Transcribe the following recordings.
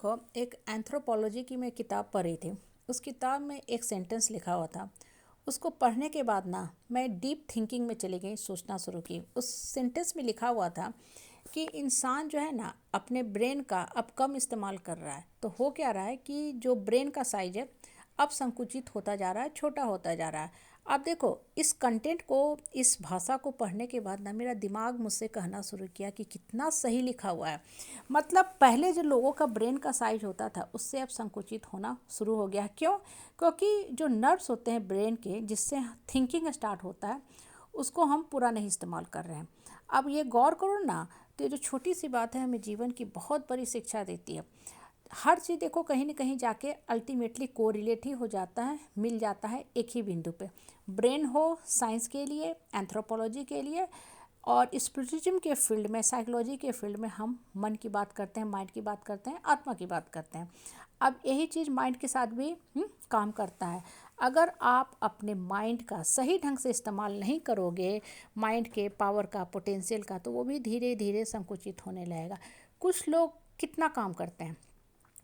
देखो, एक एंथ्रोपोलॉजी की मैं किताब पढ़ी थी। उस किताब में एक सेंटेंस लिखा हुआ था। उसको पढ़ने के बाद ना मैं डीप थिंकिंग में चली गई, सोचना शुरू की। उस सेंटेंस में लिखा हुआ था कि इंसान जो है ना अपने ब्रेन का अब कम इस्तेमाल कर रहा है। तो हो क्या रहा है कि जो ब्रेन का साइज है अब संकुचित होता जा रहा है, छोटा होता जा रहा है। अब देखो, इस कंटेंट को, इस भाषा को पढ़ने के बाद ना मेरा दिमाग मुझसे कहना शुरू किया कि कितना सही लिखा हुआ है। मतलब पहले जो लोगों का ब्रेन का साइज होता था उससे अब संकुचित होना शुरू हो गया। क्यों? क्योंकि जो नर्व्स होते हैं ब्रेन के, जिससे थिंकिंग स्टार्ट होता है, उसको हम पूरा नहीं इस्तेमाल कर रहे हैं। अब ये गौर करो ना, तो ये जो छोटी सी बात है हमें जीवन की बहुत बड़ी शिक्षा देती है। हर चीज़ देखो कहीं ना कहीं जाके अल्टीमेटली कोरिलेट ही हो जाता है, मिल जाता है एक ही बिंदु पे। ब्रेन हो साइंस के लिए, एंथ्रोपोलॉजी के लिए, और स्पिरिटिज्म के फील्ड में, साइकोलॉजी के फील्ड में हम मन की बात करते हैं, माइंड की बात करते हैं, आत्मा की बात करते हैं। अब यही चीज़ माइंड के साथ भी काम करता है। अगर आप अपने माइंड का सही ढंग से इस्तेमाल नहीं करोगे, माइंड के पावर का, पोटेंशियल का, तो वो भी धीरे धीरे संकुचित होने लगेगा। कुछ लोग कितना काम करते हैं,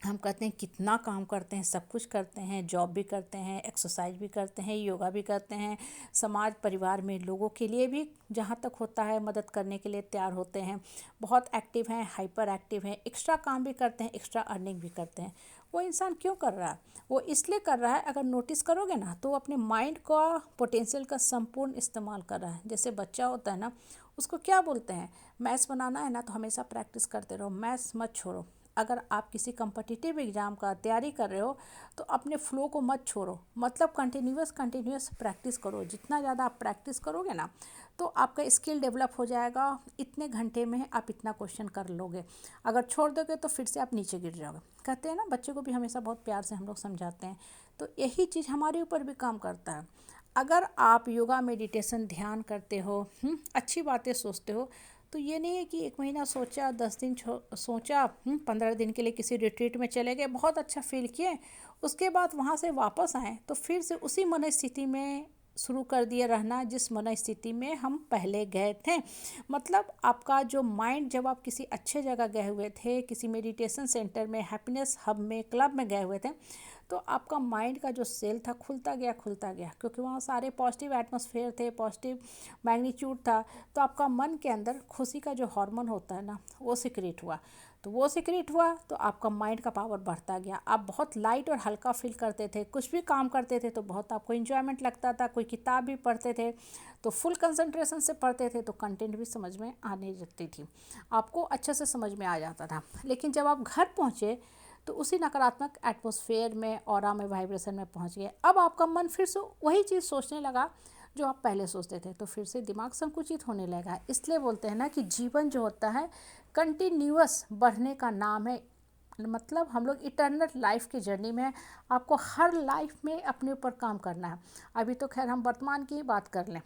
हम कहते हैं कितना काम करते हैं, सब कुछ करते हैं, जॉब भी करते हैं, एक्सरसाइज भी करते हैं, योगा भी करते हैं, समाज परिवार में लोगों के लिए भी जहाँ तक होता है मदद करने के लिए तैयार होते हैं, बहुत एक्टिव हैं, हाइपर एक्टिव हैं, एक्स्ट्रा काम भी करते हैं, एक्स्ट्रा अर्निंग भी करते हैं। वो इंसान क्यों कर रहा है? वो इसलिए कर रहा है, अगर नोटिस करोगे ना, तो वो अपने माइंड का, पोटेंशियल का संपूर्ण इस्तेमाल कर रहा है। जैसे बच्चा होता है ना, उसको क्या बोलते हैं, मैथ्स बनाना है ना तो हमेशा प्रैक्टिस करते रहो, मैथ्स मत छोड़ो। अगर आप किसी कम्पिटिटिव एग्ज़ाम का तैयारी कर रहे हो तो अपने फ्लो को मत छोड़ो, मतलब कंटिन्यूस प्रैक्टिस करो। जितना ज़्यादा आप प्रैक्टिस करोगे ना, तो आपका स्किल डेवलप हो जाएगा। इतने घंटे में आप इतना क्वेश्चन कर लोगे। अगर छोड़ दोगे तो फिर से आप नीचे गिर जाओगे। कहते हैं ना, बच्चे को भी हमेशा बहुत प्यार से हम लोग समझाते हैं। तो यही चीज़ हमारे ऊपर भी काम करता है। अगर आप योगा, मेडिटेशन, ध्यान करते हो, अच्छी बातें सोचते हो, तो ये नहीं है कि 1 महीना सोचा, 10 दिन सोचा, 15 दिन के लिए किसी रिट्रीट में चले गए, बहुत अच्छा फील किए, उसके बाद वहाँ से वापस आए तो फिर से उसी मन स्थिति में शुरू कर दिए रहना जिस मन स्थिति में हम पहले गए थे। मतलब आपका जो माइंड, जब आप किसी अच्छे जगह गए हुए थे, किसी मेडिटेशन सेंटर में, हैप्पीनेस हब में, क्लब में गए हुए थे, तो आपका माइंड का जो सेल था खुलता गया, क्योंकि वहाँ सारे पॉजिटिव एटमॉस्फेयर थे, पॉजिटिव मैग्नीट्यूड था। तो आपका मन के अंदर खुशी का जो हार्मोन होता है ना, वो सिक्रेट हुआ। तो वो सिक्रेट हुआ तो आपका माइंड का पावर बढ़ता गया। आप बहुत लाइट और हल्का फील करते थे, कुछ भी काम करते थे तो बहुत आपको इन्जॉयमेंट लगता था। कोई किताब भी पढ़ते थे तो फुल कंसंट्रेशन से पढ़ते थे, तो कंटेंट भी समझ में आने लगती थी, आपको अच्छे से समझ में आ जाता था। लेकिन जब आप घर पहुँचे तो उसी नकारात्मक एटमॉस्फेयर में, ऑरा में, वाइब्रेशन में पहुंच गए। अब आपका मन फिर से वही चीज़ सोचने लगा जो आप पहले सोचते थे, तो फिर से दिमाग संकुचित होने लगा। इसलिए बोलते हैं ना कि जीवन जो होता है कंटिन्यूअस बढ़ने का नाम है। मतलब हम लोग इटर्नल लाइफ की जर्नी में हैं। आपको हर लाइफ में अपने ऊपर काम करना है। अभी तो खैर हम वर्तमान की ही बात कर लें।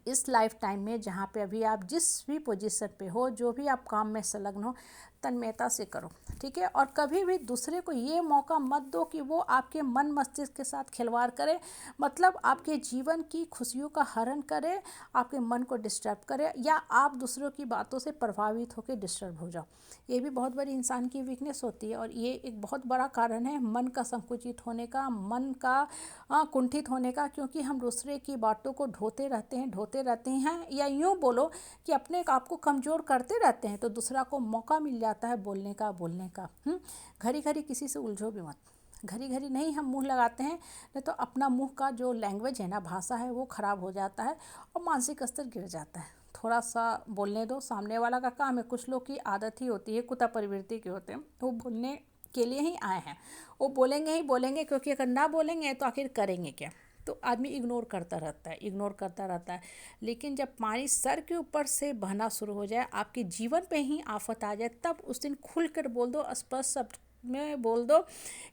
इस लाइफ टाइम में जहाँ पे अभी आप जिस भी पोजीशन पे हो, जो भी आप काम में संलग्न हो, तन्मयता से करो, ठीक है। और कभी भी दूसरे को ये मौका मत दो कि वो आपके मन मस्तिष्क के साथ खिलवाड़ करे, मतलब आपके जीवन की खुशियों का हरण करे, आपके मन को डिस्टर्ब करे, या आप दूसरों की बातों से प्रभावित होकर डिस्टर्ब हो जाओ। ये भी बहुत बड़ी इंसान की वीकनेस होती है, और ये एक बहुत बड़ा कारण है मन का संकुचित होने का, मन का कुंठित होने का। क्योंकि हम दूसरे की बातों को ढोते रहते हैं, या यूँ बोलो कि अपने आप को कमज़ोर करते रहते हैं, तो दूसरा को मौका मिल जाता है बोलने का। घड़ी घड़ी किसी से उलझो भी मत, घड़ी घड़ी नहीं हम मुंह लगाते हैं, नहीं तो अपना मुंह का जो लैंग्वेज है ना, भाषा है, वो ख़राब हो जाता है और मानसिक स्तर गिर जाता है। थोड़ा सा बोलने दो, सामने वाला का काम है। कुछ लोग की आदत ही होती है, कुत्ता प्रवृत्ति के होते हैं, वो बोलने के लिए ही आए हैं, वो बोलेंगे ही बोलेंगे, क्योंकि अगर ना बोलेंगे तो आखिर करेंगे क्या। तो आदमी इग्नोर करता रहता है। लेकिन जब पानी सर के ऊपर से बहना शुरू हो जाए, आपके जीवन पे ही आफत आ जाए, तब उस दिन खुल कर बोल दो, स्पष्ट शब्द में बोल दो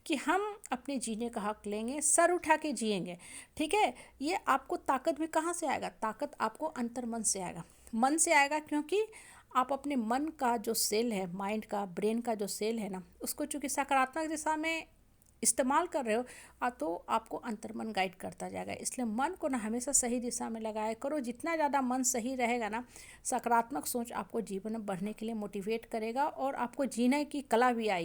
कि हम अपने जीने का हक लेंगे, सर उठा के जिएंगे, ठीक है। ये आपको ताकत भी कहाँ से आएगा? ताकत आपको अंतर मन से आएगा, मन से आएगा, क्योंकि आप अपने मन का जो सेल है, माइंड का, ब्रेन का जो सेल है ना, उसको चूँकि सकारात्मक दिशा में इस्तेमाल कर रहे हो, तो आपको अंतर्मन गाइड करता जाएगा। इसलिए मन को ना हमेशा सही दिशा में लगाया करो। जितना ज़्यादा मन सही रहेगा ना, सकारात्मक सोच आपको जीवन में बढ़ने के लिए मोटिवेट करेगा, और आपको जीने की कला भी आएगी।